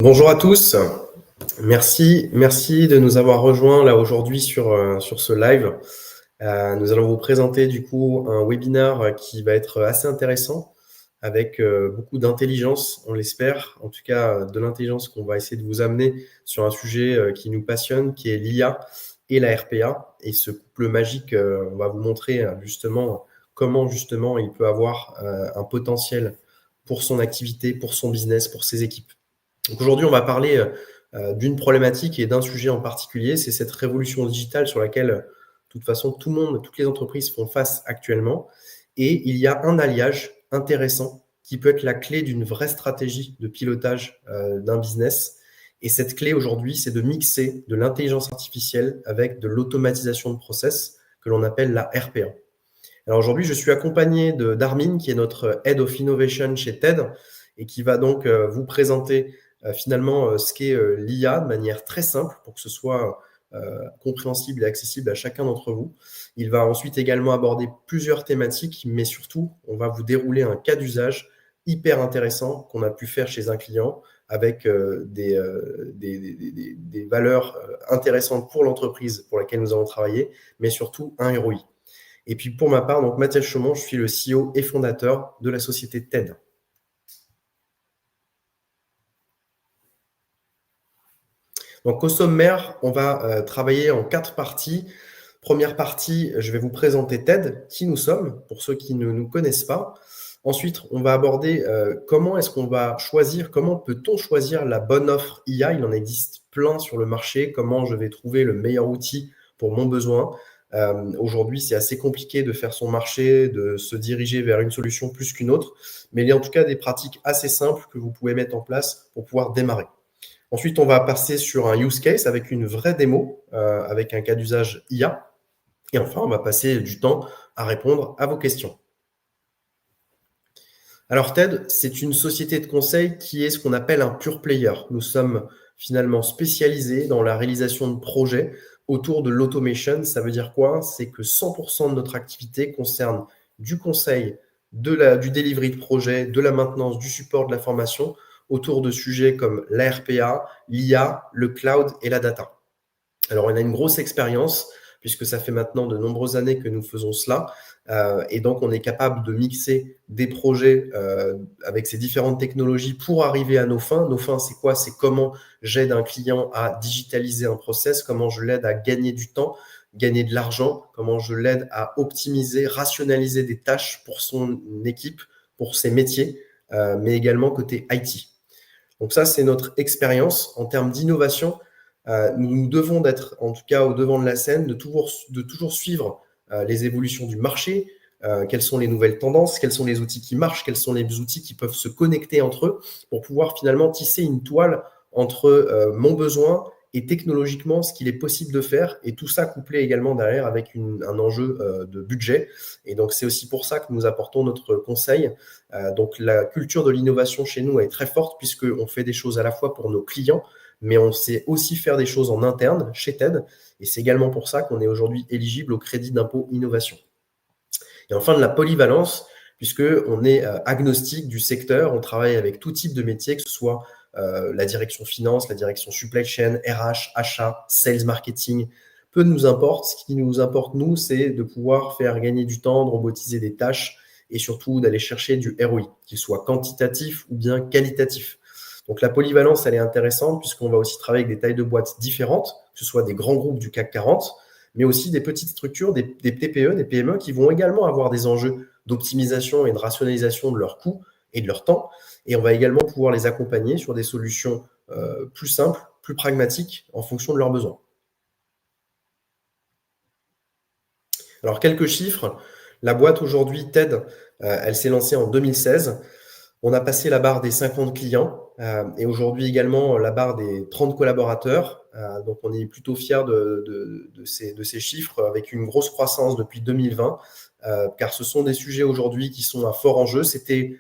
Bonjour à tous, merci de nous avoir rejoints là aujourd'hui sur ce live. Nous allons vous présenter du coup un webinaire qui va être assez intéressant avec beaucoup d'intelligence, on l'espère, en tout cas de l'intelligence qu'on va essayer de vous amener sur un sujet qui nous passionne, qui est l'IA et la RPA. Et ce couple magique, on va vous montrer justement comment justement il peut avoir un potentiel pour son activité, pour son business, pour ses équipes. Donc aujourd'hui, on va parler d'une problématique et d'un sujet en particulier, c'est cette révolution digitale sur laquelle, de toute façon, tout le monde, toutes les entreprises font face actuellement. Et il y a un alliage intéressant qui peut être la clé d'une vraie stratégie de pilotage d'un business. Et cette clé aujourd'hui, c'est de mixer de l'intelligence artificielle avec de l'automatisation de process que l'on appelle la RPA. Alors aujourd'hui, je suis accompagné d'Armin, qui est notre Head of Innovation chez TED, et qui va donc vous présenter finalement ce qu'est l'IA de manière très simple pour que ce soit compréhensible et accessible à chacun d'entre vous. Il va ensuite également aborder plusieurs thématiques, mais surtout, on va vous dérouler un cas d'usage hyper intéressant qu'on a pu faire chez un client avec des valeurs intéressantes pour l'entreprise pour laquelle nous avons travaillé, mais surtout un ROI. Et puis pour ma part, donc Mathias Chaumont, je suis le CEO et fondateur de la société TED. Donc au sommaire, on va travailler en 4 parties. Première partie, je vais vous présenter TED, qui nous sommes, pour ceux qui ne nous connaissent pas. Ensuite, on va aborder comment est-ce qu'on va choisir, comment peut-on choisir la bonne offre IA. Il en existe plein sur le marché, comment je vais trouver le meilleur outil pour mon besoin. Aujourd'hui, c'est assez compliqué de faire son marché, de se diriger vers une solution plus qu'une autre, mais il y a en tout cas des pratiques assez simples que vous pouvez mettre en place pour pouvoir démarrer. Ensuite, on va passer sur un use case avec une vraie démo, avec un cas d'usage IA. Et enfin, on va passer du temps à répondre à vos questions. Alors TED, c'est une société de conseil qui est ce qu'on appelle un pure player. Nous sommes finalement spécialisés dans la réalisation de projets autour de l'automation. Ça veut dire quoi? C'est que 100% de notre activité concerne du conseil, du delivery de projet, de la maintenance, du support, de la formation autour de sujets comme la RPA, l'IA, le cloud et la data. Alors, on a une grosse expérience puisque ça fait maintenant de nombreuses années que nous faisons cela. Et donc, on est capable de mixer des projets avec ces différentes technologies pour arriver à nos fins. Nos fins, c'est quoi? C'est comment j'aide un client à digitaliser un process, comment je l'aide à gagner du temps, gagner de l'argent, comment je l'aide à optimiser, rationaliser des tâches pour son équipe, pour ses métiers, mais également côté IT. Donc ça, c'est notre expérience en termes d'innovation. Nous devons d'être, en tout cas, au devant de la scène, de toujours suivre les évolutions du marché, quelles sont les nouvelles tendances, quels sont les outils qui marchent, quels sont les outils qui peuvent se connecter entre eux pour pouvoir finalement tisser une toile entre mon besoin et technologiquement ce qu'il est possible de faire, et tout ça couplé également derrière avec un enjeu de budget. Et donc c'est aussi pour ça que nous apportons notre conseil. Donc la culture de l'innovation chez nous est très forte puisqu'on fait des choses à la fois pour nos clients, mais on sait aussi faire des choses en interne chez TED, et c'est également pour ça qu'on est aujourd'hui éligible au crédit d'impôt innovation. Et enfin, de la polyvalence, puisqu'on est agnostique du secteur, on travaille avec tout type de métier, que ce soit la direction finance, la direction supply chain, RH, achat, sales, marketing, peu nous importe. Ce qui nous importe, nous, c'est de pouvoir faire gagner du temps, de robotiser des tâches et surtout d'aller chercher du ROI, qu'il soit quantitatif ou bien qualitatif. Donc la polyvalence, elle est intéressante puisqu'on va aussi travailler avec des tailles de boîtes différentes, que ce soit des grands groupes du CAC 40, mais aussi des petites structures, des TPE, des PME qui vont également avoir des enjeux d'optimisation et de rationalisation de leurs coûts et de leur temps. Et on va également pouvoir les accompagner sur des solutions plus simples, plus pragmatiques en fonction de leurs besoins. Alors, quelques chiffres. La boîte aujourd'hui, TED, elle s'est lancée en 2016. On a passé la barre des 50 clients et aujourd'hui également la barre des 30 collaborateurs. Donc, on est plutôt fiers de ces chiffres avec une grosse croissance depuis 2020 car ce sont des sujets aujourd'hui qui sont à fort enjeu. C'était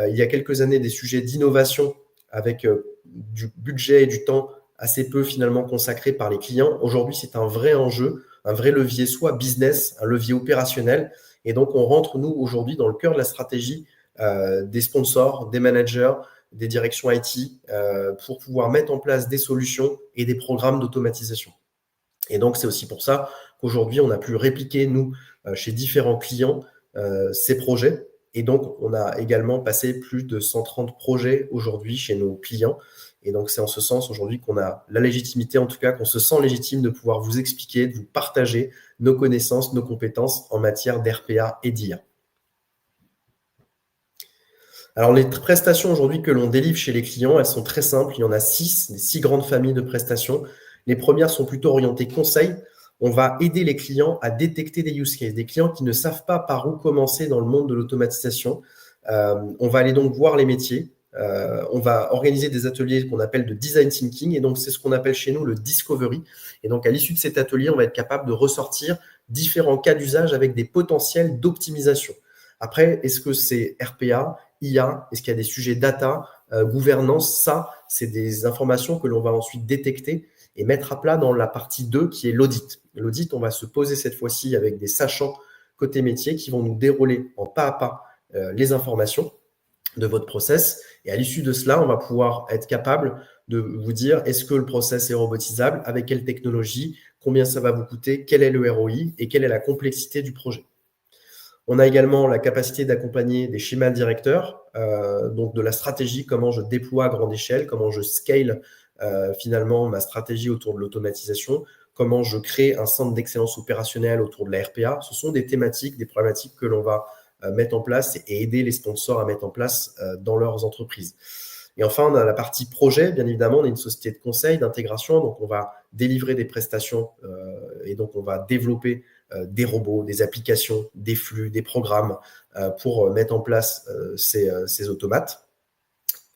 il y a quelques années des sujets d'innovation avec du budget et du temps assez peu finalement consacré par les clients. Aujourd'hui, c'est un vrai enjeu, un vrai levier, soit business, un levier opérationnel. Et donc, on rentre, nous, aujourd'hui, dans le cœur de la stratégie des sponsors, des managers, des directions IT pour pouvoir mettre en place des solutions et des programmes d'automatisation. Et donc, c'est aussi pour ça qu'aujourd'hui, on a pu répliquer, nous, chez différents clients, ces projets. Et donc, on a également passé plus de 130 projets aujourd'hui chez nos clients. Et donc, c'est en ce sens aujourd'hui qu'on a la légitimité, en tout cas, qu'on se sent légitime de pouvoir vous expliquer, de vous partager nos connaissances, nos compétences en matière d'RPA et d'IA. Alors, les prestations aujourd'hui que l'on délivre chez les clients, elles sont très simples. Il y en a 6, des 6 grandes familles de prestations. Les premières sont plutôt orientées conseil. On va aider les clients à détecter des use cases, des clients qui ne savent pas par où commencer dans le monde de l'automatisation. On va aller donc voir les métiers. On va organiser des ateliers qu'on appelle de design thinking. Et donc, c'est ce qu'on appelle chez nous le discovery. Et donc, à l'issue de cet atelier, on va être capable de ressortir différents cas d'usage avec des potentiels d'optimisation. Après, est-ce que c'est RPA, IA, est-ce qu'il y a des sujets data, gouvernance? Ça, c'est des informations que l'on va ensuite détecter et mettre à plat dans la partie 2 qui est l'audit. L'audit, on va se poser cette fois-ci avec des sachants côté métier qui vont nous dérouler en pas à pas les informations de votre process. Et à l'issue de cela, on va pouvoir être capable de vous dire est-ce que le process est robotisable, avec quelle technologie, combien ça va vous coûter, quel est le ROI et quelle est la complexité du projet. On a également la capacité d'accompagner des schémas directeurs, donc de la stratégie, comment je déploie à grande échelle, comment je scale finalement ma stratégie autour de l'automatisation, comment je crée un centre d'excellence opérationnelle autour de la RPA. Ce sont des thématiques, des problématiques que l'on va mettre en place et aider les sponsors à mettre en place dans leurs entreprises. Et enfin, on a la partie projet. Bien évidemment, on est une société de conseil, d'intégration, donc on va délivrer des prestations et donc on va développer des robots, des applications, des flux, des programmes pour mettre en place ces automates.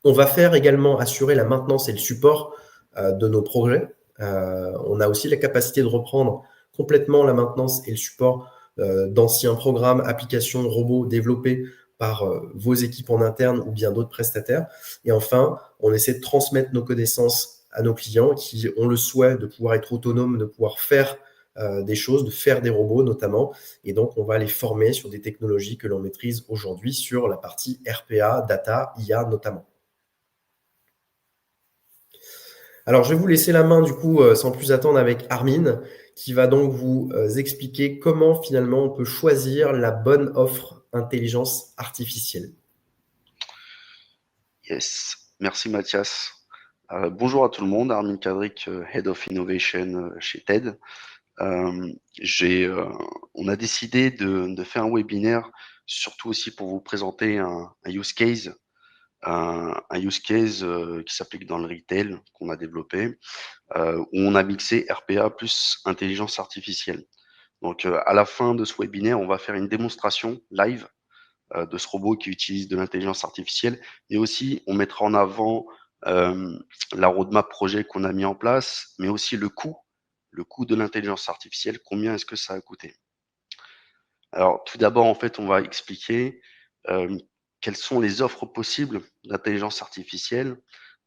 On va faire également assurer la maintenance et le support de nos projets. On a aussi la capacité de reprendre complètement la maintenance et le support d'anciens programmes, applications, robots développés par vos équipes en interne ou bien d'autres prestataires. Et enfin, on essaie de transmettre nos connaissances à nos clients qui ont le souhait de pouvoir être autonomes, de pouvoir faire des choses, de faire des robots notamment. Et donc, on va les former sur des technologies que l'on maîtrise aujourd'hui sur la partie RPA, data, IA notamment. Alors, je vais vous laisser la main, du coup, sans plus attendre, avec Armin, qui va donc vous expliquer comment finalement on peut choisir la bonne offre intelligence artificielle. Yes, merci Mathias. Bonjour à tout le monde, Armin Kadric, Head of Innovation chez TED. On a décidé de faire un webinaire, surtout aussi pour vous présenter un use case, un use case qui s'applique dans le retail qu'on a développé, où on a mixé RPA plus intelligence artificielle. Donc à la fin de ce webinaire, on va faire une démonstration live de ce robot qui utilise de l'intelligence artificielle, et aussi on mettra en avant la roadmap projet qu'on a mis en place, mais aussi le coût de l'intelligence artificielle, combien est-ce que ça a coûté. Alors tout d'abord, en fait, on va expliquer quelles sont les offres possibles d'intelligence artificielle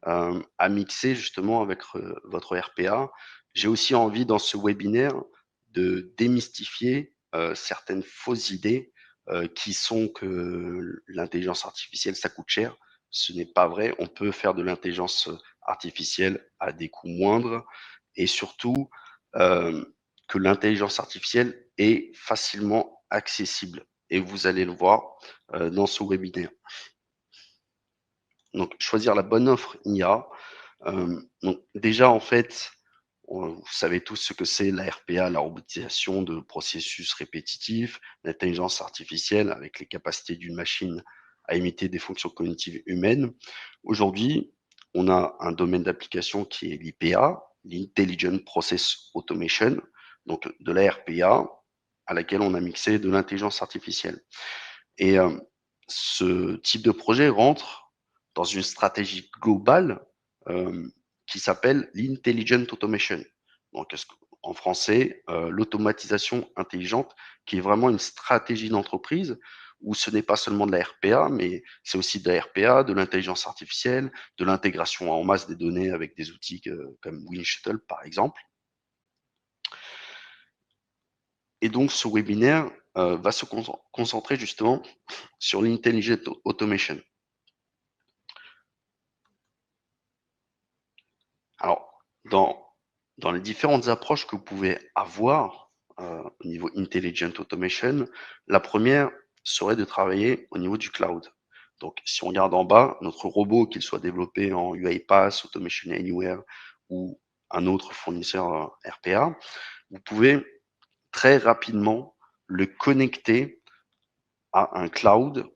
à mixer justement avec votre RPA. J'ai aussi envie dans ce webinaire de démystifier certaines fausses idées qui sont que l'intelligence artificielle, ça coûte cher. Ce n'est pas vrai. On peut faire de l'intelligence artificielle à des coûts moindres, et surtout que l'intelligence artificielle est facilement accessible. Et vous allez le voir dans ce webinaire. Donc, choisir la bonne offre IA. Donc, déjà, en fait, vous savez tous ce que c'est la RPA, la robotisation de processus répétitifs, l'intelligence artificielle avec les capacités d'une machine à imiter des fonctions cognitives humaines. Aujourd'hui, on a un domaine d'application qui est l'IPA, l'Intelligent Process Automation, donc de la RPA à laquelle on a mixé de l'intelligence artificielle. Et ce type de projet rentre dans une stratégie globale qui s'appelle l'Intelligent Automation. Donc, en français, l'automatisation intelligente, qui est vraiment une stratégie d'entreprise où ce n'est pas seulement de la RPA, mais c'est aussi de la RPA, de l'intelligence artificielle, de l'intégration en masse des données avec des outils comme WinShuttle, par exemple. Et donc, ce webinaire va se concentrer justement sur l'Intelligent Automation. Dans, dans les différentes approches que vous pouvez avoir au niveau Intelligent Automation, la première serait de travailler au niveau du cloud. Donc, si on regarde en bas, notre robot, qu'il soit développé en UiPath, Automation Anywhere ou un autre fournisseur RPA, vous pouvez très rapidement le connecter à un cloud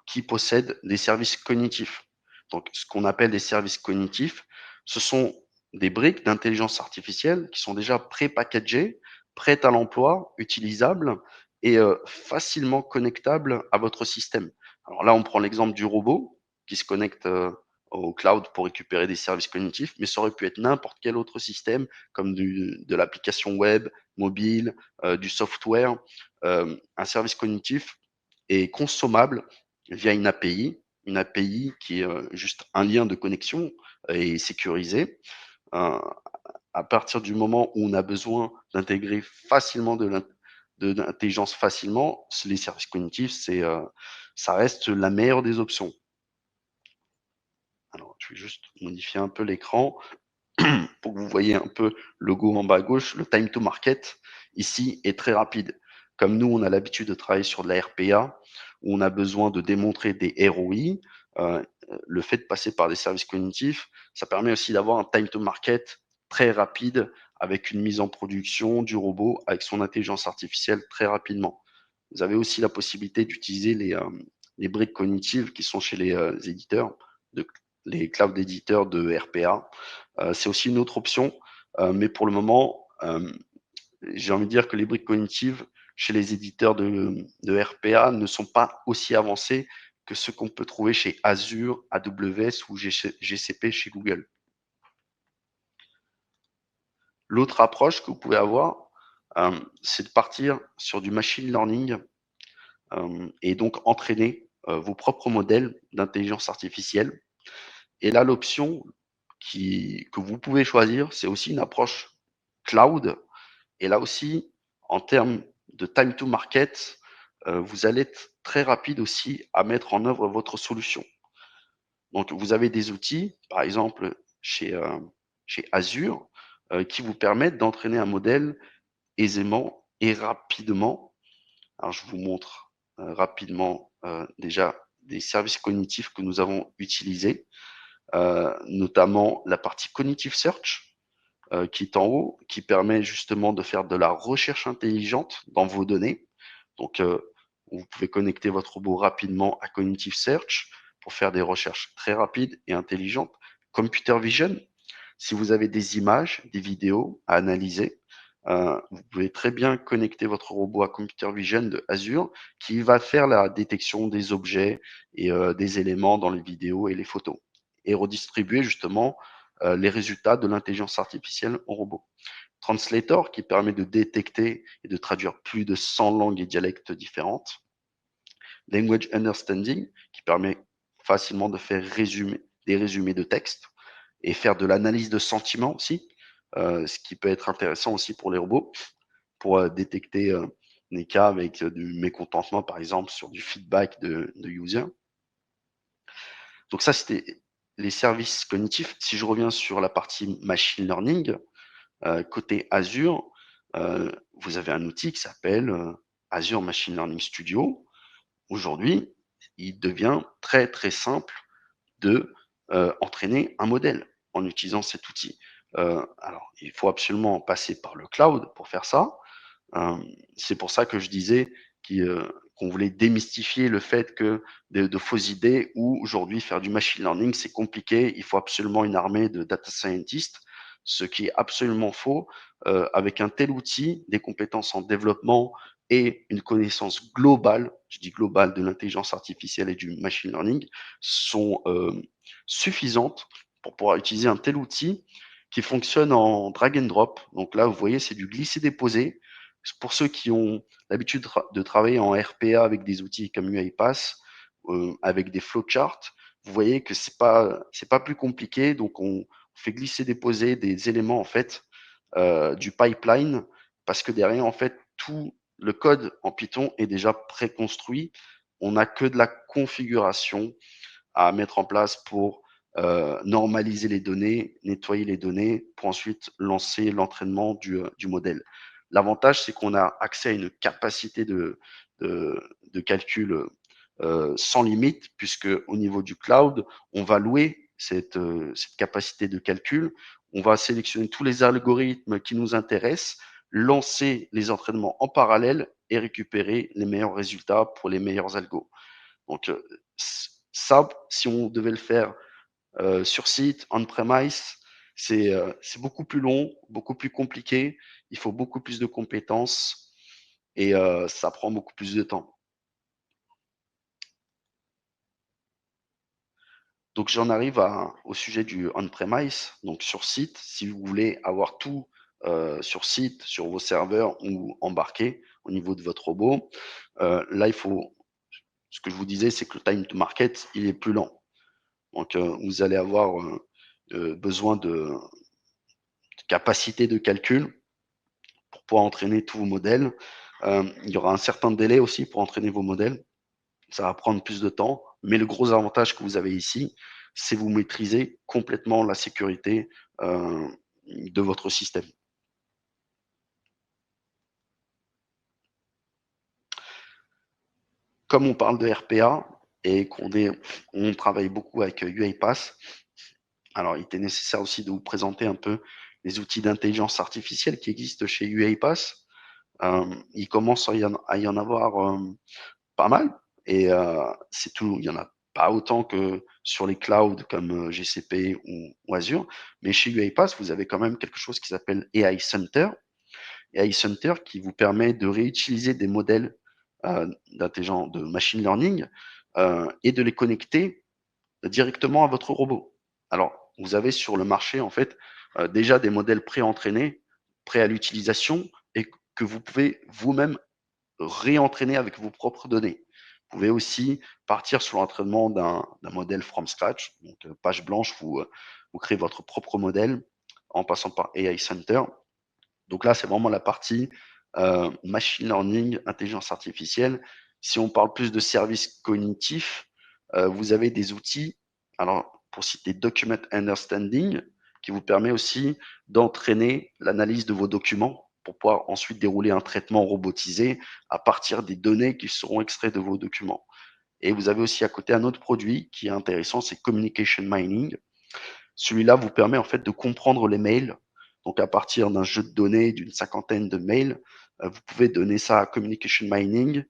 qui possède des services cognitifs. Donc, ce qu'on appelle des services cognitifs, ce sont des briques d'intelligence artificielle qui sont déjà pré-packagées, prêtes à l'emploi, utilisables et facilement connectables à votre système. Alors là, on prend l'exemple du robot qui se connecte au cloud pour récupérer des services cognitifs, mais ça aurait pu être n'importe quel autre système, comme de l'application web, mobile, du software. Un service cognitif est consommable via une API qui est juste un lien de connexion et sécurisé. Euh, à partir du moment où on a besoin d'intégrer facilement de l'intelligence facilement, les services cognitifs, ça reste la meilleure des options. Alors, je vais juste modifier un peu l'écran pour que vous voyez un peu le logo en bas à gauche. Le time to market, ici, est très rapide. Comme nous, on a l'habitude de travailler sur de la RPA, où on a besoin de démontrer des ROI, euh, le fait de passer par des services cognitifs, ça permet aussi d'avoir un time to market très rapide avec une mise en production du robot avec son intelligence artificielle très rapidement. Vous avez aussi la possibilité d'utiliser les briques cognitives qui sont chez les éditeurs, les cloud éditeurs de RPA. C'est aussi une autre option, mais pour le moment, j'ai envie de dire que les briques cognitives chez les éditeurs de RPA ne sont pas aussi avancées que ce qu'on peut trouver chez Azure, AWS ou GCP chez Google. L'autre approche que vous pouvez avoir, c'est de partir sur du machine learning et donc entraîner vos propres modèles d'intelligence artificielle. Et là, l'option que vous pouvez choisir, c'est aussi une approche cloud. Et là aussi, en termes de time to market, vous allez être très rapide aussi à mettre en œuvre votre solution. Donc, vous avez des outils, par exemple chez Azure, qui vous permettent d'entraîner un modèle aisément et rapidement. Alors, je vous montre rapidement déjà des services cognitifs que nous avons utilisés, notamment la partie Cognitive Search, qui est en haut, qui permet justement de faire de la recherche intelligente dans vos données. Donc, vous pouvez connecter votre robot rapidement à Cognitive Search pour faire des recherches très rapides et intelligentes. Computer Vision, si vous avez des images, des vidéos à analyser, vous pouvez très bien connecter votre robot à Computer Vision de Azure qui va faire la détection des objets et des éléments dans les vidéos et les photos et redistribuer justement les résultats de l'intelligence artificielle au robot. Translator qui permet de détecter et de traduire plus de 100 langues et dialectes différentes. Language Understanding qui permet facilement de faire des résumés de texte et faire de l'analyse de sentiments aussi, ce qui peut être intéressant aussi pour les robots, pour détecter des cas avec du mécontentement, par exemple, sur du feedback de user. Donc ça, c'était les services cognitifs. Si je reviens sur la partie machine learning, côté Azure, vous avez un outil qui s'appelle Azure Machine Learning Studio. Aujourd'hui, il devient très très simple de entraîner un modèle en utilisant cet outil. Alors, il faut absolument passer par le cloud pour faire ça. C'est pour ça que je disais qu'on voulait démystifier le fait que de fausses idées où aujourd'hui faire du machine learning, c'est compliqué, il faut absolument une armée de data scientists, ce qui est absolument faux. Avec un tel outil, des compétences en développement et une connaissance globale, je dis globale, de l'intelligence artificielle et du machine learning sont suffisantes pour pouvoir utiliser un tel outil qui fonctionne en drag and drop. Donc là, vous voyez, c'est du glisser-déposer. Pour ceux qui ont l'habitude de travailler en RPA avec des outils comme UiPath, avec des flowcharts, vous voyez que c'est pas plus compliqué. Donc on fait glisser-déposer des éléments en fait du pipeline parce que derrière en fait tout le code en Python est déjà préconstruit. On n'a que de la configuration à mettre en place pour normaliser les données, nettoyer les données pour ensuite lancer l'entraînement du modèle. L'avantage, c'est qu'on a accès à une capacité de calcul sans limite, puisque au niveau du cloud, on va louer cette capacité de calcul. On va sélectionner tous les algorithmes qui nous intéressent, lancer les entraînements en parallèle et récupérer les meilleurs résultats pour les meilleurs algos. Donc, ça, si on devait le faire sur site, on-premise, c'est beaucoup plus long, beaucoup plus compliqué. Il faut beaucoup plus de compétences et ça prend beaucoup plus de temps. Donc, j'en arrive au sujet du on-premise. Donc, sur site, si vous voulez avoir tout sur site, sur vos serveurs ou embarqué au niveau de votre robot, là, ce que je vous disais, c'est que le time to market, il est plus lent. Donc, vous allez avoir besoin de capacité de calcul pour pouvoir entraîner tous vos modèles. Il y aura un certain délai aussi pour entraîner vos modèles. Ça va prendre plus de temps, mais le gros avantage que vous avez ici, c'est vous maîtrisez complètement la sécurité de votre système. Comme on parle de RPA et on travaille beaucoup avec UiPath, alors il était nécessaire aussi de vous présenter un peu les outils d'intelligence artificielle qui existent chez UiPath. Il commence à y en avoir pas mal et c'est tout. Il y en a pas autant que sur les clouds comme GCP ou Azure, mais chez UiPath, vous avez quand même quelque chose qui s'appelle AI Center. AI Center qui vous permet de réutiliser des modèles de machine learning et de les connecter directement à votre robot. Alors, vous avez sur le marché, en fait, déjà des modèles pré-entraînés, prêts à l'utilisation et que vous pouvez vous-même réentraîner avec vos propres données. Vous pouvez aussi partir sur l'entraînement d'un modèle from scratch, donc page blanche, vous créez votre propre modèle en passant par AI Center. Donc là, c'est vraiment la partie machine learning, intelligence artificielle. Si on parle plus de services cognitifs, vous avez des outils, alors pour citer Document Understanding, qui vous permet aussi d'entraîner l'analyse de vos documents pour pouvoir ensuite dérouler un traitement robotisé à partir des données qui seront extraites de vos documents. Et vous avez aussi à côté un autre produit qui est intéressant, c'est Communication Mining. Celui-là vous permet en fait de comprendre les mails. Donc à partir d'un jeu de données d'une cinquantaine de mails, vous pouvez donner ça à Communication Mining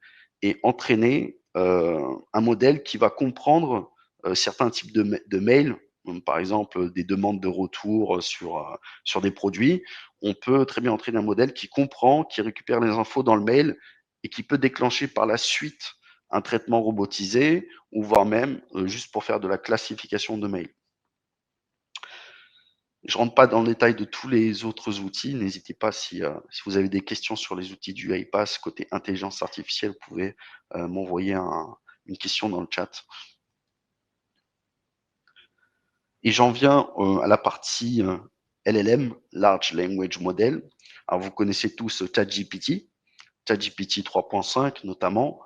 et entraîner un modèle qui va comprendre certains types de mails, par exemple des demandes de retour sur des produits. On peut très bien entraîner un modèle qui comprend, qui récupère les infos dans le mail et qui peut déclencher par la suite un traitement robotisé ou voire même juste pour faire de la classification de mails. Je rentre pas dans le détail de tous les autres outils. N'hésitez pas si vous avez des questions sur les outils du UiPath côté intelligence artificielle, vous pouvez m'envoyer une question dans le chat. Et j'en viens à la partie LLM, Large Language Model. Alors vous connaissez tous ChatGPT 3.5 notamment,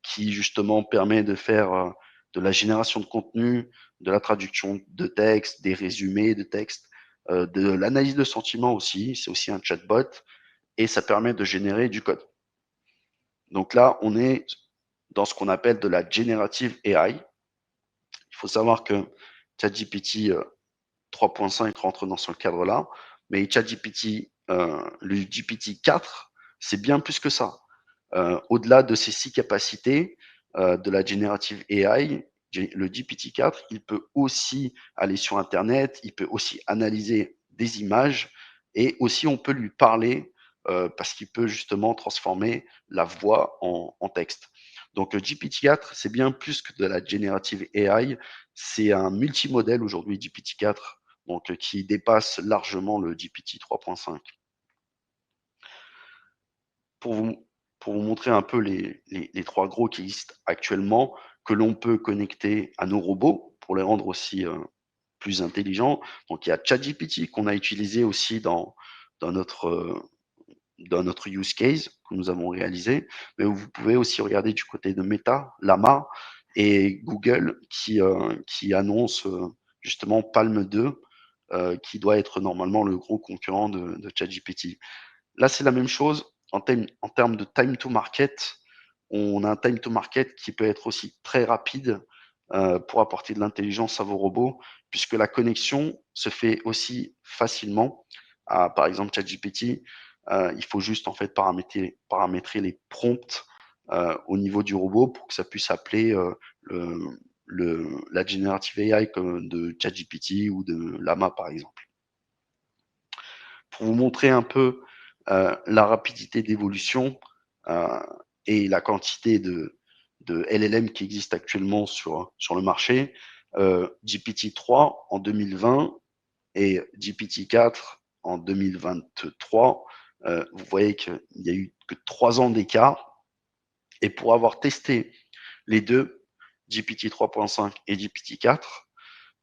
qui justement permet de faire de la génération de contenu, de la traduction de texte, des résumés de texte, de l'analyse de sentiments aussi, c'est aussi un chatbot, et ça permet de générer du code. Donc là, on est dans ce qu'on appelle de la generative AI. Il faut savoir que ChatGPT 3.5 rentre dans ce cadre-là, mais ChatGPT, le GPT-4, c'est bien plus que ça. Au-delà de ces 6 capacités de la generative AI, le GPT-4, il peut aussi aller sur Internet, il peut aussi analyser des images et aussi on peut lui parler parce qu'il peut justement transformer la voix en texte. Donc le GPT-4, c'est bien plus que de la generative AI, c'est un multimodèle aujourd'hui GPT-4, donc qui dépasse largement le GPT 3.5. Pour vous, pour vous montrer un peu les 3 gros qui existent actuellement, que l'on peut connecter à nos robots pour les rendre aussi plus intelligents. Donc il y a ChatGPT qu'on a utilisé aussi dans notre dans notre use case que nous avons réalisé, mais vous pouvez aussi regarder du côté de Meta, Llama, et Google qui annonce justement Palm 2, qui doit être normalement le gros concurrent de ChatGPT. Là, c'est la même chose en termes de time to market. On a un time to market qui peut être aussi très rapide pour apporter de l'intelligence à vos robots, puisque la connexion se fait aussi facilement à, par exemple, ChatGPT. Il faut juste en fait paramétrer les prompts au niveau du robot pour que ça puisse appeler la generative AI comme de ChatGPT ou de Llama, par exemple. Pour vous montrer un peu la rapidité d'évolution et la quantité de LLM qui existent actuellement sur le marché, GPT-3 en 2020 et GPT-4 en 2023, vous voyez qu'il y a eu que 3 ans d'écart. Et pour avoir testé les deux, GPT 3.5 et GPT-4,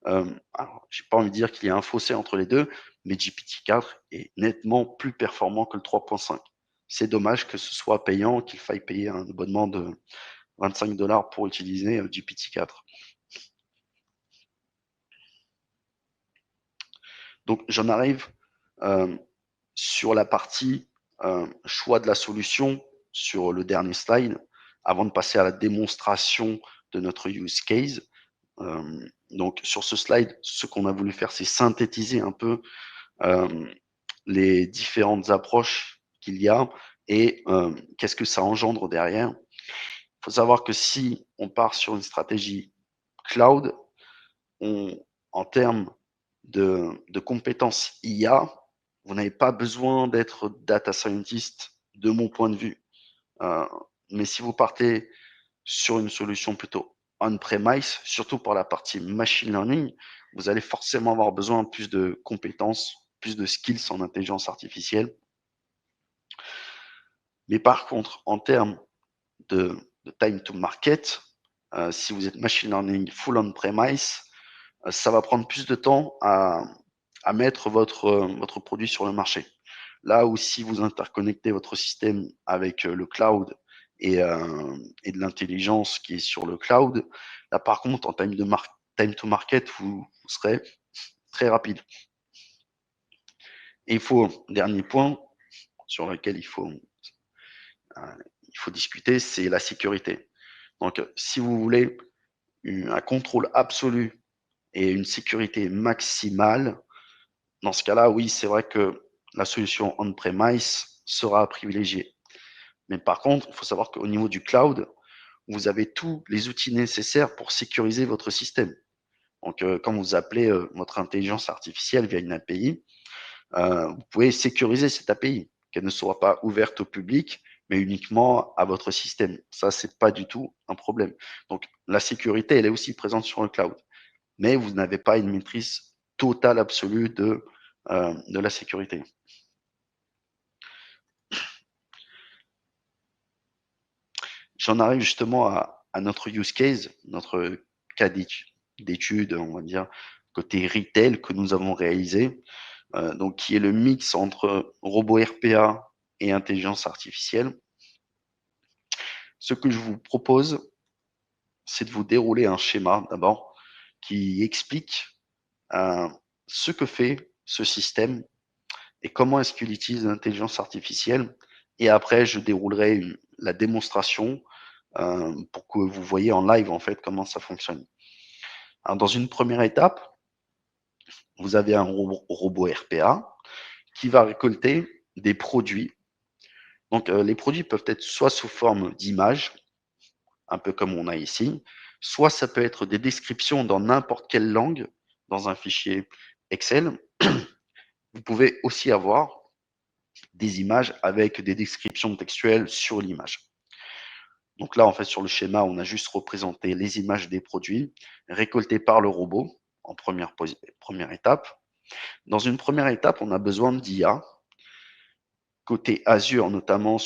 alors, j'ai pas envie de dire qu'il y a un fossé entre les deux, mais GPT-4 est nettement plus performant que le 3.5. C'est dommage que ce soit payant, qu'il faille payer un abonnement de 25 $ pour utiliser GPT-4. Donc, j'en arrive sur la partie choix de la solution sur le dernier slide, avant de passer à la démonstration de notre use case. Donc, sur ce slide, ce qu'on a voulu faire, c'est synthétiser un peu les différentes approches qu'il y a et qu'est-ce que ça engendre derrière. Il faut savoir que si on part sur une stratégie cloud, en termes de compétences IA, vous n'avez pas besoin d'être data scientist de mon point de vue. Mais si vous partez sur une solution plutôt on-premise, surtout pour la partie machine learning, vous allez forcément avoir besoin de plus de compétences, plus de skills en intelligence artificielle. Mais par contre, en termes de time to market, si vous êtes machine learning full on-premise, ça va prendre plus de temps à mettre votre produit sur le marché. Là où si vous interconnectez votre système avec le cloud et de l'intelligence qui est sur le cloud, là par contre, en time to market, vous serez très rapide. Et il faut, dernier point sur lequel il faut discuter, c'est la sécurité. Donc, si vous voulez un contrôle absolu et une sécurité maximale, dans ce cas-là, oui, c'est vrai que la solution on-premise sera à privilégier. Mais par contre, il faut savoir qu'au niveau du cloud, vous avez tous les outils nécessaires pour sécuriser votre système. Donc, quand vous appelez votre intelligence artificielle via une API, vous pouvez sécuriser cette API, qu'elle ne soit pas ouverte au public, mais uniquement à votre système. Ça, c'est pas du tout un problème. Donc, la sécurité, elle est aussi présente sur le cloud, mais vous n'avez pas une maîtrise totale, absolue de la sécurité. J'en arrive justement à notre use case, notre cas d'étude, on va dire, côté retail que nous avons réalisé, donc qui est le mix entre robot RPA et intelligence artificielle. Ce que je vous propose, c'est de vous dérouler un schéma d'abord qui explique ce que fait ce système et comment est-ce qu'il utilise l'intelligence artificielle. Et après, je déroulerai la démonstration pour que vous voyez en live en fait comment ça fonctionne. Alors, dans une première étape, vous avez un robot RPA qui va récolter des produits. Donc, les produits peuvent être soit sous forme d'images, un peu comme on a ici, soit ça peut être des descriptions dans n'importe quelle langue, dans un fichier Excel. Vous pouvez aussi avoir des images avec des descriptions textuelles sur l'image. Donc là, en fait, sur le schéma, on a juste représenté les images des produits récoltées par le robot en première étape. Dans une première étape, on a besoin d'IA, côté Azure, notamment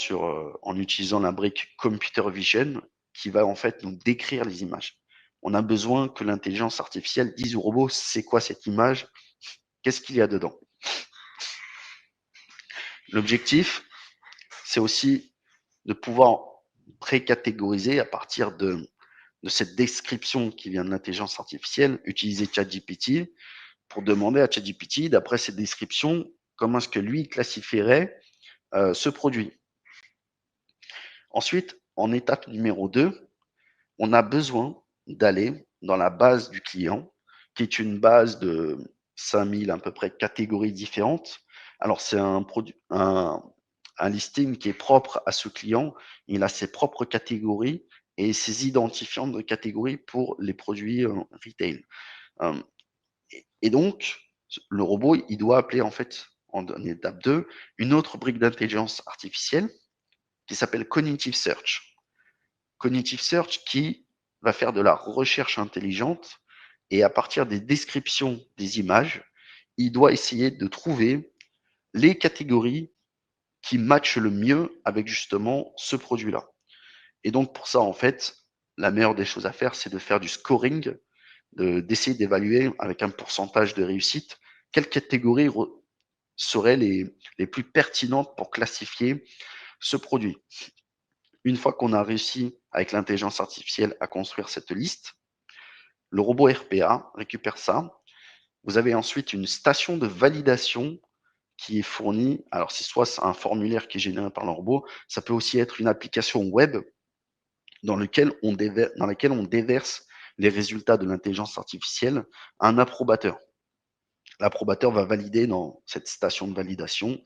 en utilisant la brique Computer Vision, qui va en fait nous décrire les images. On a besoin que l'intelligence artificielle dise au robot, c'est quoi cette image? Qu'est-ce qu'il y a dedans? L'objectif, c'est aussi de pouvoir précatégoriser à partir de cette description qui vient de l'intelligence artificielle, utiliser ChatGPT pour demander à ChatGPT, d'après cette description, comment est-ce que lui classifierait ce produit. Ensuite, en étape numéro 2, on a besoin d'aller dans la base du client, qui est une base de 5000 à peu près catégories différentes. Alors, c'est un listing qui est propre à ce client. Il a ses propres catégories et ses identifiants de catégories pour les produits retail. Et donc, le robot, il doit appeler en fait, en étape 2, une autre brique d'intelligence artificielle qui s'appelle Cognitive Search. Cognitive Search qui va faire de la recherche intelligente et à partir des descriptions des images, il doit essayer de trouver les catégories qui matchent le mieux avec justement ce produit-là. Et donc pour ça, en fait, la meilleure des choses à faire, c'est de faire du scoring, d'essayer d'évaluer avec un pourcentage de réussite quelles catégories seraient les plus pertinentes pour classifier ce produit. Une fois qu'on a réussi avec l'intelligence artificielle à construire cette liste, le robot RPA récupère ça. Vous avez ensuite une station de validation qui est fournie. Alors, c'est soit un formulaire qui est généré par le robot, ça peut aussi être une application web dans laquelle on déverse les résultats de l'intelligence artificielle à un approbateur. L'approbateur va valider dans cette station de validation.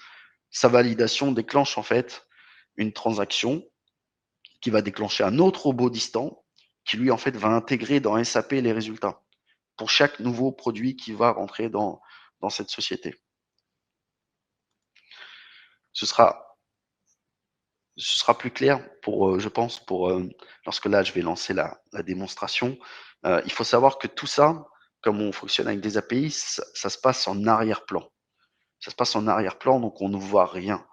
Sa validation déclenche en fait une transaction qui va déclencher un autre robot distant qui lui en fait va intégrer dans SAP les résultats pour chaque nouveau produit qui va rentrer dans cette société. Ce sera plus clair pour, je pense, pour lorsque là je vais lancer la démonstration. Il faut savoir que tout ça, comme on fonctionne avec des API, ça se passe en arrière-plan. Ça se passe en arrière-plan, donc on ne voit rien.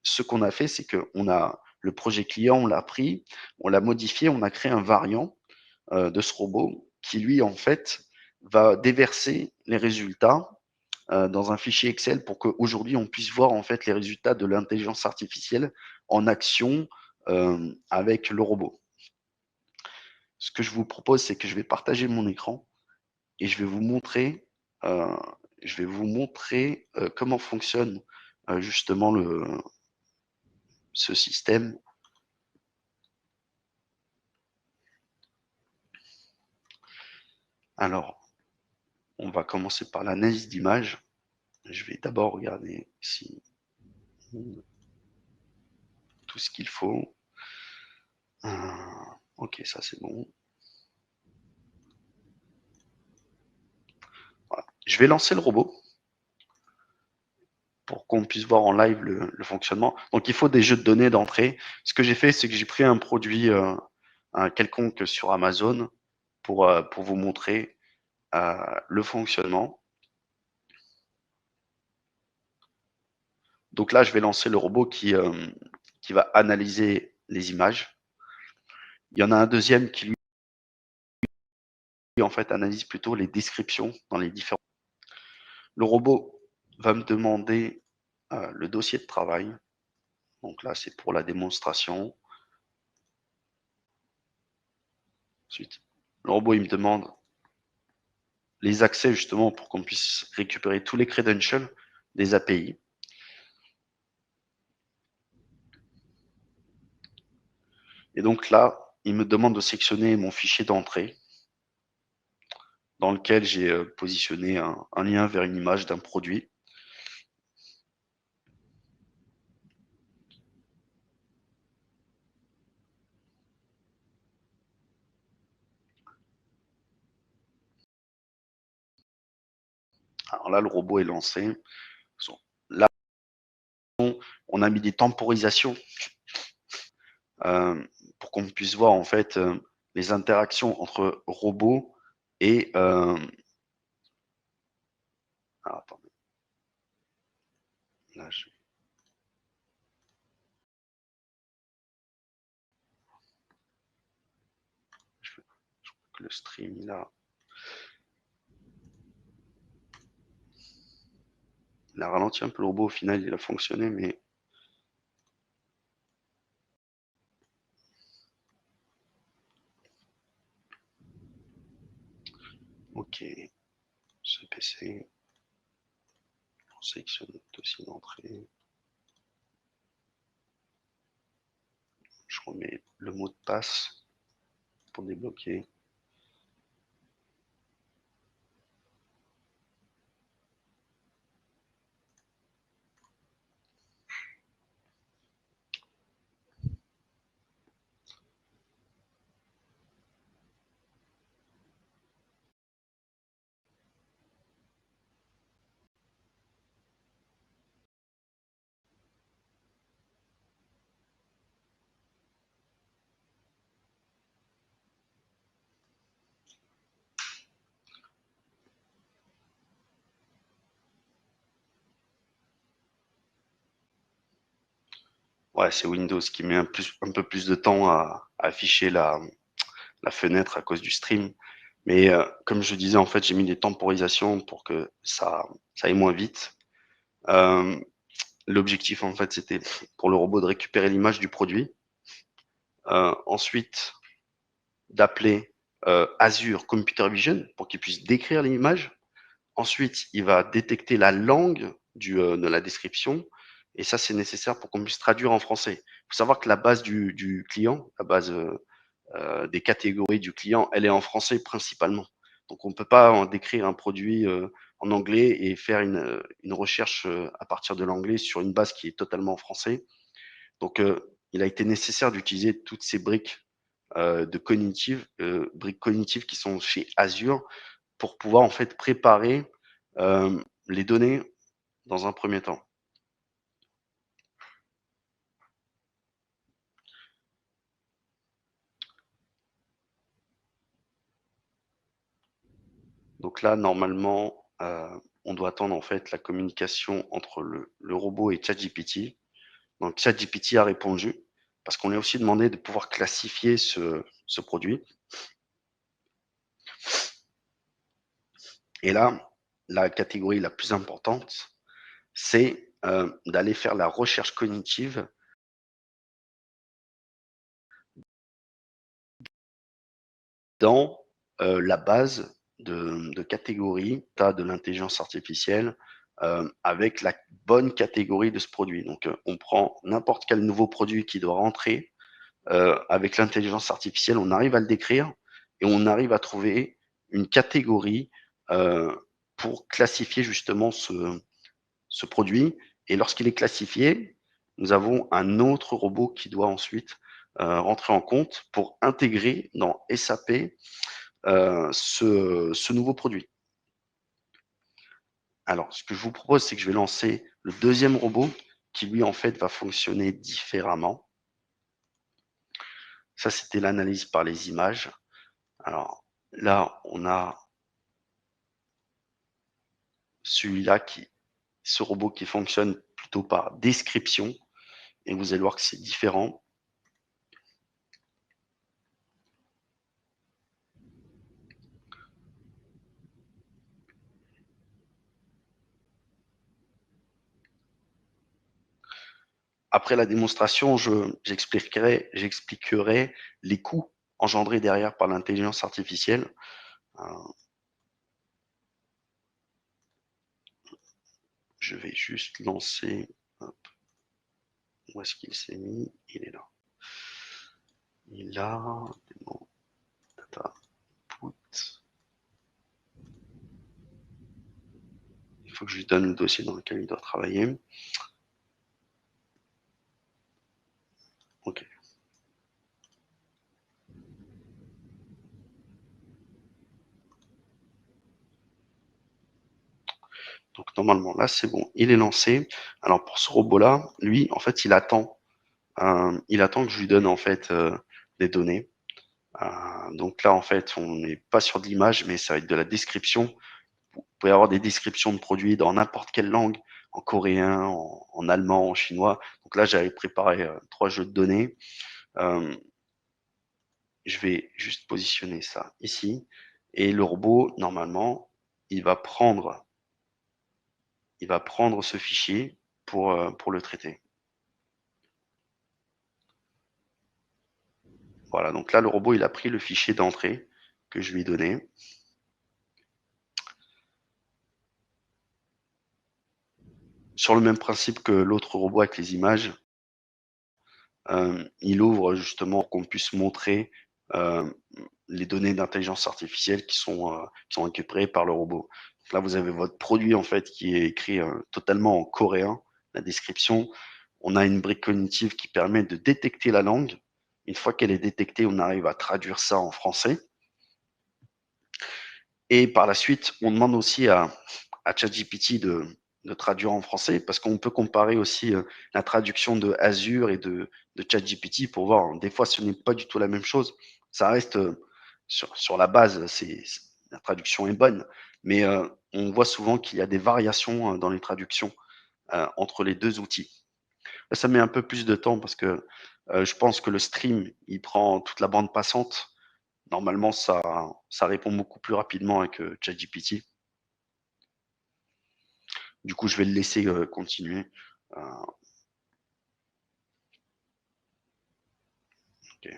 Ce qu'on a fait, c'est qu'on a le projet client, on l'a pris, on l'a modifié, on a créé un variant de ce robot qui, lui, en fait, va déverser les résultats dans un fichier Excel pour qu'aujourd'hui, on puisse voir en fait les résultats de l'intelligence artificielle en action avec le robot. Ce que je vous propose, c'est que je vais partager mon écran et je vais vous montrer, euh, comment fonctionne justement ce système. Alors, on va commencer par l'analyse d'image. Je vais d'abord regarder si tout ce qu'il faut. Ok, ça c'est bon. Voilà. Je vais lancer le robot pour qu'on puisse voir en live le fonctionnement. Donc, il faut des jeux de données d'entrée. Ce que j'ai fait, c'est que j'ai pris un produit un quelconque sur Amazon pour vous montrer le fonctionnement. Donc là, je vais lancer le robot qui va analyser les images. Il y en a un deuxième qui, lui, en fait, analyse plutôt les descriptions dans les différents. Le robot va me demander le dossier de travail. Donc là, c'est pour la démonstration. Ensuite, le robot, il me demande les accès justement pour qu'on puisse récupérer tous les credentials des API. Et donc là, il me demande de sélectionner mon fichier d'entrée dans lequel j'ai positionné un lien vers une image d'un produit. Alors là, le robot est lancé. Là, on a mis des temporisations pour qu'on puisse voir en fait les interactions entre robots et alors, attendez. Là, je crois que le stream il a ralenti un peu le robot. Au final, il a fonctionné, mais OK. Ce PC. On sélectionne le dossier d'entrée. Je remets le mot de passe pour débloquer. Ouais, c'est Windows qui met un peu plus de temps à afficher la fenêtre à cause du stream. Mais comme je disais, en fait, j'ai mis des temporisations pour que ça aille moins vite. Euh, L'objectif, en fait, c'était pour le robot de récupérer l'image du produit. Ensuite, d'appeler Azure Computer Vision pour qu'il puisse décrire l'image. Ensuite, il va détecter la langue de la description. Et ça, c'est nécessaire pour qu'on puisse traduire en français. Il faut savoir que la base du client, la base des catégories du client, elle est en français principalement. Donc, on ne peut pas en décrire un produit en anglais et faire une recherche à partir de l'anglais sur une base qui est totalement en français. Donc, il a été nécessaire d'utiliser toutes ces briques cognitives qui sont chez Azure pour pouvoir en fait préparer les données dans un premier temps. Donc là, normalement, on doit attendre en fait la communication entre le robot et ChatGPT. Donc ChatGPT a répondu parce qu'on lui a aussi demandé de pouvoir classifier ce produit. Et là, la catégorie la plus importante, c'est d'aller faire la recherche cognitive dans la base de catégories de l'intelligence artificielle avec la bonne catégorie de ce produit. Donc, on prend n'importe quel nouveau produit qui doit rentrer avec l'intelligence artificielle, on arrive à le décrire et on arrive à trouver une catégorie euh, pour classifier justement ce produit. Et lorsqu'il est classifié, nous avons un autre robot qui doit ensuite rentrer en compte pour intégrer dans SAP ce nouveau produit. Alors, ce que je vous propose, c'est que je vais lancer le deuxième robot qui, lui, en fait, va fonctionner différemment. Ça, c'était l'analyse par les images. Alors, là, on a ce robot qui fonctionne plutôt par description. Et vous allez voir que c'est différent. Après la démonstration, j'expliquerai les coûts engendrés derrière par l'intelligence artificielle. Je vais juste lancer. Hop, où est-ce qu'il s'est mis? Il est là. Il est là. Data put. Il faut que je lui donne le dossier dans lequel il doit travailler. Ok. Donc normalement là c'est bon, il est lancé. Alors pour ce robot-là, lui en fait il attend que je lui donne en fait des données. Donc là en fait on n'est pas sur de l'image, mais ça va être de la description. Vous pouvez avoir des descriptions de produits dans n'importe quelle langue, en coréen, en allemand, en chinois. Donc là j'avais préparé 3 jeux de données. Euh, je vais juste positionner ça ici. Et le robot, normalement, il va prendre, ce fichier pour le traiter. Voilà, donc là, le robot, il a pris le fichier d'entrée que je lui ai donné. sur le même principe que l'autre robot avec les images, il ouvre justement pour qu'on puisse montrer les données d'intelligence artificielle qui sont récupérées par le robot. Donc là, vous avez votre produit en fait qui est écrit totalement en coréen, la description. On a une brique cognitive qui permet de détecter la langue. Une fois qu'elle est détectée, on arrive à traduire ça en français. Et par la suite, on demande aussi à ChatGPT de traduire en français parce qu'on peut comparer aussi la traduction de Azure et de ChatGPT pour voir. Des fois, ce n'est pas du tout la même chose. Ça reste sur la base, la traduction est bonne, mais on voit souvent qu'il y a des variations dans les traductions entre les deux outils. Là, ça met un peu plus de temps parce que je pense que le stream, il prend toute la bande passante. Normalement, ça répond beaucoup plus rapidement avec ChatGPT. Du coup, je vais le laisser continuer. Ok.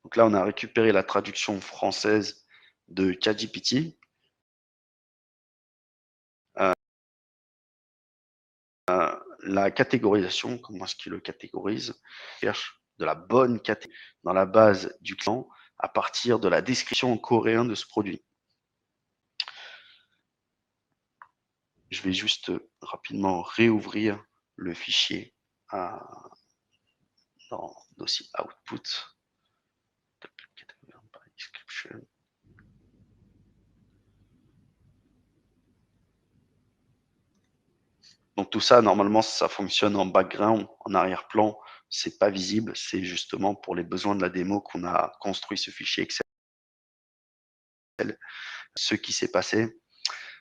Donc là, on a récupéré la traduction française de ChatGPT. La catégorisation, comment est-ce qu'il le catégorise? Il cherche de la bonne catégorie dans la base du client à partir de la description en coréen de ce produit. Je vais juste rapidement réouvrir le fichier dans dossier output. Donc tout ça, normalement, ça fonctionne en background, en arrière-plan. C'est pas visible. C'est justement pour les besoins de la démo qu'on a construit ce fichier Excel. Ce qui s'est passé,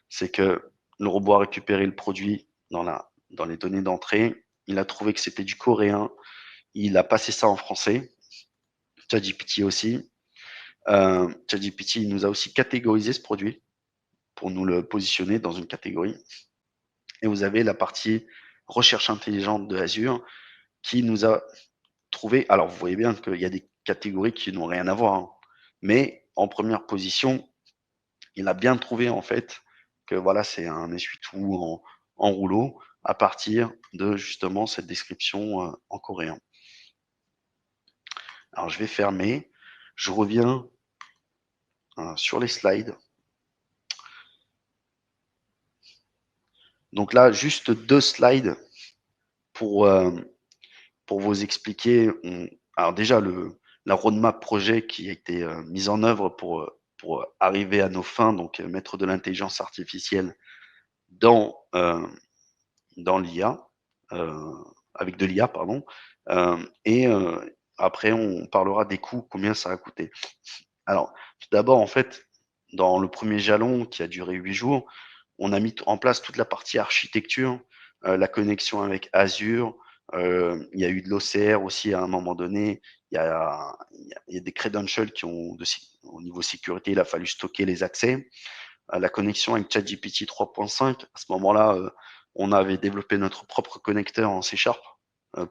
c'est que le robot a récupéré le produit dans les données d'entrée. Il a trouvé que c'était du coréen. Il a passé ça en français. ChatGPT aussi. ChatGPT nous a aussi catégorisé ce produit pour nous le positionner dans une catégorie. Et vous avez la partie recherche intelligente de Azure qui nous a trouvé. Alors, vous voyez bien qu'il y a des catégories qui n'ont rien à voir. Hein. Mais en première position, il a bien trouvé en fait que voilà, c'est un essuie-tout en rouleau à partir de justement cette description en coréen. Alors, je vais fermer. Je reviens sur les slides. Donc là, juste 2 slides pour vous expliquer. Alors déjà, la roadmap projet qui a été mise en œuvre pour arriver à nos fins, donc mettre de l'intelligence artificielle dans l'IA, avec de l'IA, pardon. Et après, on parlera des coûts, combien ça a coûté. Alors, tout d'abord, en fait, dans le premier jalon qui a duré 8 jours, on a mis en place toute la partie architecture, la connexion avec Azure. Il y a eu de l'OCR aussi à un moment donné. Il y a des credentials qui ont, au niveau sécurité, il a fallu stocker les accès. La connexion avec ChatGPT 3.5, à ce moment-là, on avait développé notre propre connecteur en C#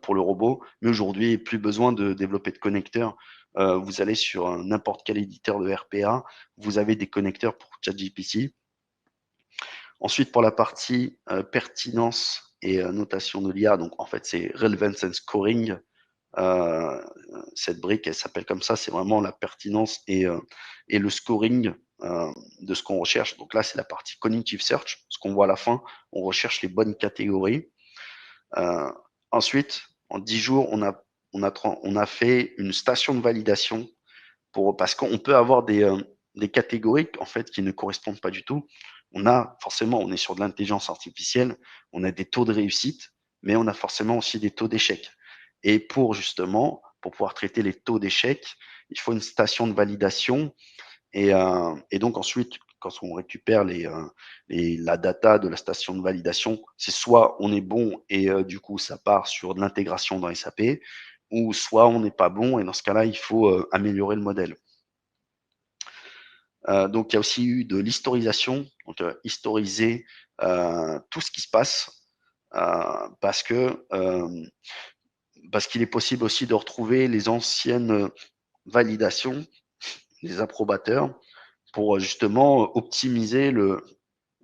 pour le robot, mais aujourd'hui, plus besoin de développer de connecteurs. Vous allez sur n'importe quel éditeur de RPA, vous avez des connecteurs pour ChatGPT. Ensuite, pour la partie pertinence et notation de l'IA, donc en fait, c'est Relevance and Scoring. Cette brique, elle s'appelle comme ça, c'est vraiment la pertinence et le scoring de ce qu'on recherche. Donc là, c'est la partie Cognitive Search, ce qu'on voit à la fin. On recherche les bonnes catégories. Ensuite, en 10 jours, on a fait une station de validation parce qu'on peut avoir des catégories en fait qui ne correspondent pas du tout. On est sur de l'intelligence artificielle, on a des taux de réussite, mais on a forcément aussi des taux d'échec. Et pour pouvoir traiter les taux d'échec, il faut une station de validation. Et donc ensuite, quand on récupère la data de la station de validation, c'est soit on est bon et du coup ça part sur de l'intégration dans SAP, ou soit on n'est pas bon et dans ce cas-là, il faut améliorer le modèle. Donc il y a aussi eu de l'historisation, donc historiser tout ce qui se passe parce qu'il est possible aussi de retrouver les anciennes validations, les approbateurs, pour justement optimiser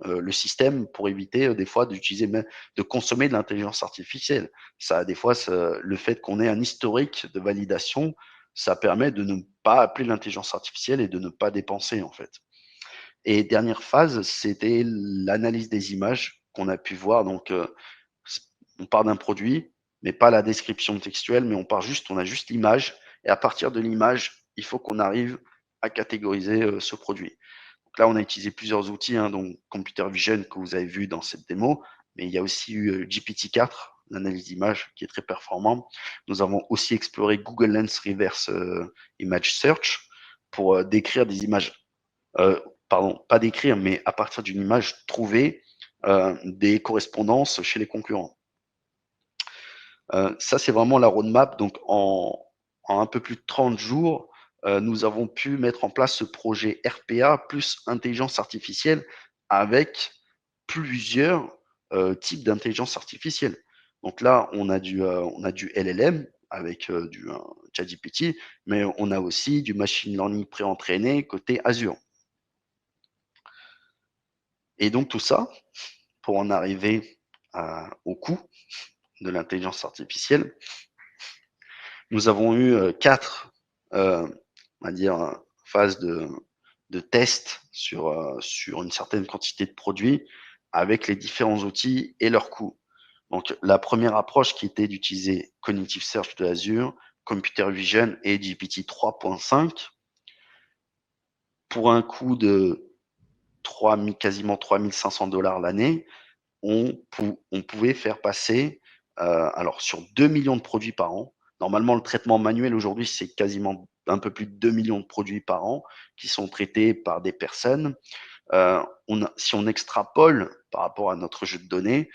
le système pour éviter des fois d'utiliser, de consommer de l'intelligence artificielle. Ça, des fois, le fait qu'on ait un historique de validation, ça permet de ne pas appeler l'intelligence artificielle et de ne pas dépenser en fait. Et dernière phase, c'était l'analyse des images qu'on a pu voir. Donc, on part d'un produit, mais pas la description textuelle, mais on a juste l'image. Et à partir de l'image, il faut qu'on arrive à catégoriser ce produit. Donc là, on a utilisé plusieurs outils, hein, donc Computer Vision que vous avez vu dans cette démo, mais il y a aussi eu GPT-4, l'analyse d'image, qui est très performant. Nous avons aussi exploré Google Lens Reverse Image Search pour décrire des images, pardon, pas décrire, mais à partir d'une image, trouver des correspondances chez les concurrents. Ça, c'est vraiment la roadmap. Donc, en un peu plus de 30 jours, nous avons pu mettre en place ce projet RPA plus intelligence artificielle avec plusieurs types d'intelligence artificielle. Donc là, on a du LLM avec du ChatGPT, mais on a aussi du machine learning pré-entraîné côté Azure. Et donc tout ça, pour en arriver au coût de l'intelligence artificielle, nous avons eu 4 on va dire, phases de tests sur une certaine quantité de produits avec les différents outils et leurs coûts. Donc, la première approche qui était d'utiliser Cognitive Search de Azure, Computer Vision et GPT 3.5 pour un coût de quasiment 3500 $ l'année. On pouvait faire passer, alors sur 2 millions de produits par an. Normalement, le traitement manuel aujourd'hui, c'est quasiment un peu plus de 2 millions de produits par an qui sont traités par des personnes. Si on extrapole par rapport à notre jeu de données,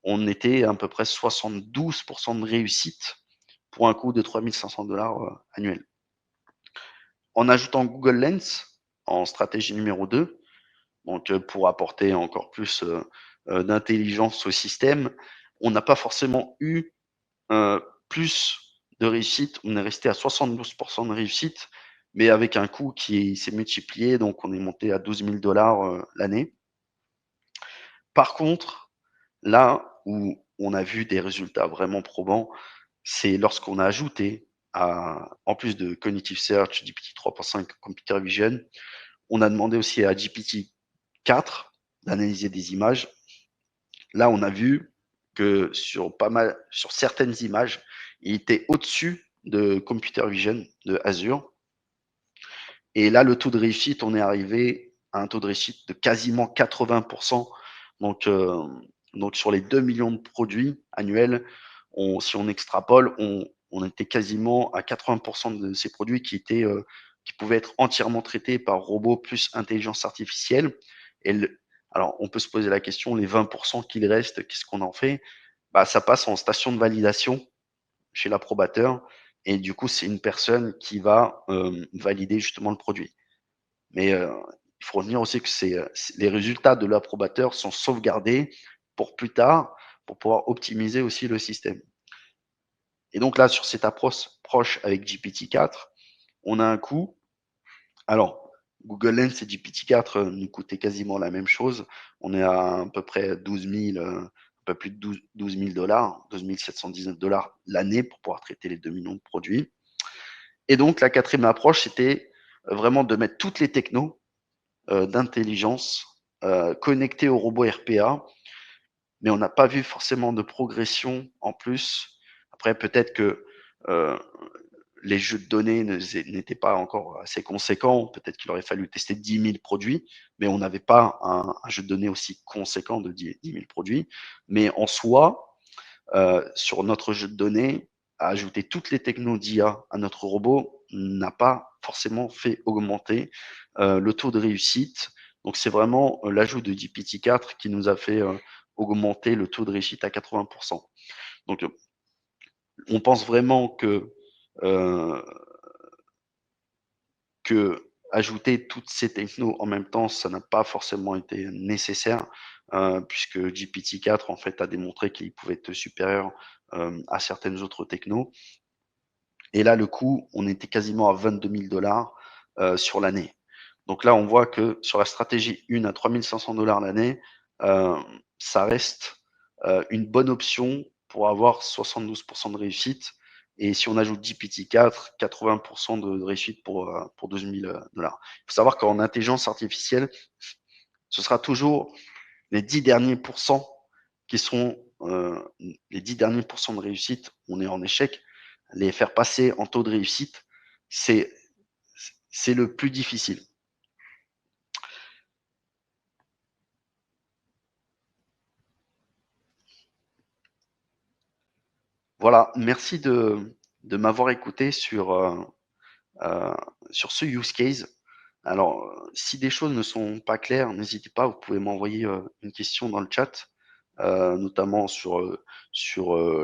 on était à peu près 72% de réussite pour un coût de 3500 $ annuel. En ajoutant Google Lens en stratégie numéro 2, donc pour apporter encore plus d'intelligence au système, on n'a pas forcément eu plus de réussite. On est resté à 72% de réussite, mais avec un coût qui s'est multiplié, donc on est monté à 12 000 $ l'année. Par contre, là où on a vu des résultats vraiment probants, c'est lorsqu'on a ajouté, en plus de Cognitive Search, GPT 3.5, Computer Vision, on a demandé aussi à GPT 4 d'analyser des images. Là, on a vu que sur certaines images, il était au-dessus de Computer Vision de Azure. Et là, le taux de réussite, on est arrivé à un taux de réussite de quasiment 80%. Donc, sur les 2 millions de produits annuels, si on extrapole, on était quasiment à 80% de ces produits qui pouvaient être entièrement traités par robot plus intelligence artificielle. Et alors, on peut se poser la question, les 20% qu'il reste, qu'est-ce qu'on en fait? Bah, ça passe en station de validation chez l'approbateur. Et du coup, c'est une personne qui va valider justement le produit. Mais il faut retenir aussi que les résultats de l'approbateur sont sauvegardés pour plus tard, pour pouvoir optimiser aussi le système. Et donc là, sur cette approche avec GPT-4, on a un coût. Alors, Google Lens et GPT-4 nous coûtaient quasiment la même chose. On est à peu près 12 000, un peu plus de 12 000 $, 12 719 $ l'année pour pouvoir traiter les 2 millions de produits. Et donc, la quatrième approche, c'était vraiment de mettre toutes les technos d'intelligence connectées au robot RPA, mais on n'a pas vu forcément de progression en plus. Après, peut-être que les jeux de données n'étaient pas encore assez conséquents. Peut-être qu'il aurait fallu tester 10 000 produits, mais on n'avait pas un jeu de données aussi conséquent de 10 000 produits. Mais en soi, sur notre jeu de données, ajouter toutes les technos d'IA à notre robot n'a pas forcément fait augmenter le taux de réussite. Donc c'est vraiment l'ajout de GPT-4 qui nous a fait augmenter le taux de réussite à 80%. Donc on pense vraiment euh, que ajouter toutes ces technos en même temps, ça n'a pas forcément été nécessaire, puisque GPT-4 en fait a démontré qu'il pouvait être supérieur à certaines autres technos. Et là, le coût, on était quasiment à 22 000 $ sur l'année. Donc là, on voit que sur la stratégie 1 à 3 500 $ l'année, ça reste une bonne option pour avoir 72 % de réussite. Et si on ajoute 10 PT4, 80 % de réussite pour 12 000 $. Il faut savoir qu'en intelligence artificielle, ce sera toujours les 10 derniers pourcents qui sont les 10 derniers pourcents de réussite. On est en échec. Les faire passer en taux de réussite, c'est le plus difficile. Voilà, merci de m'avoir écouté sur ce use case. Alors, si des choses ne sont pas claires, n'hésitez pas, vous pouvez m'envoyer une question dans le chat, notamment sur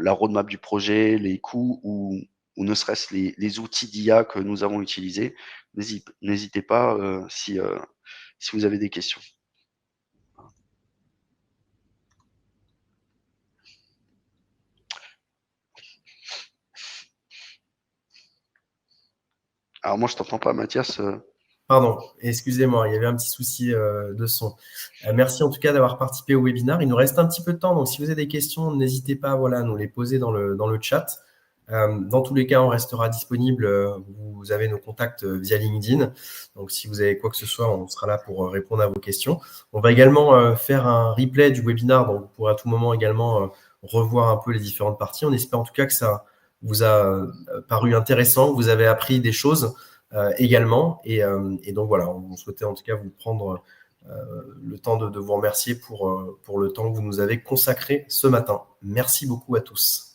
la roadmap du projet, les coûts ou ne serait-ce les outils d'IA que nous avons utilisés. N'hésitez pas si vous avez des questions. Alors moi, je t'entends pas, Mathias. Pardon, excusez-moi, il y avait un petit souci de son. Merci en tout cas d'avoir participé au webinaire. Il nous reste un petit peu de temps, donc si vous avez des questions, n'hésitez pas voilà, à nous les poser dans le chat. Dans tous les cas, on restera disponible. Vous avez nos contacts via LinkedIn. Donc, si vous avez quoi que ce soit, on sera là pour répondre à vos questions. On va également faire un replay du webinaire, donc vous pourrez à tout moment également revoir un peu les différentes parties. On espère en tout cas que ça vous a paru intéressant, que vous avez appris des choses également. Et donc, voilà, on souhaitait en tout cas vous prendre le temps de vous remercier pour le temps que vous nous avez consacré ce matin. Merci beaucoup à tous.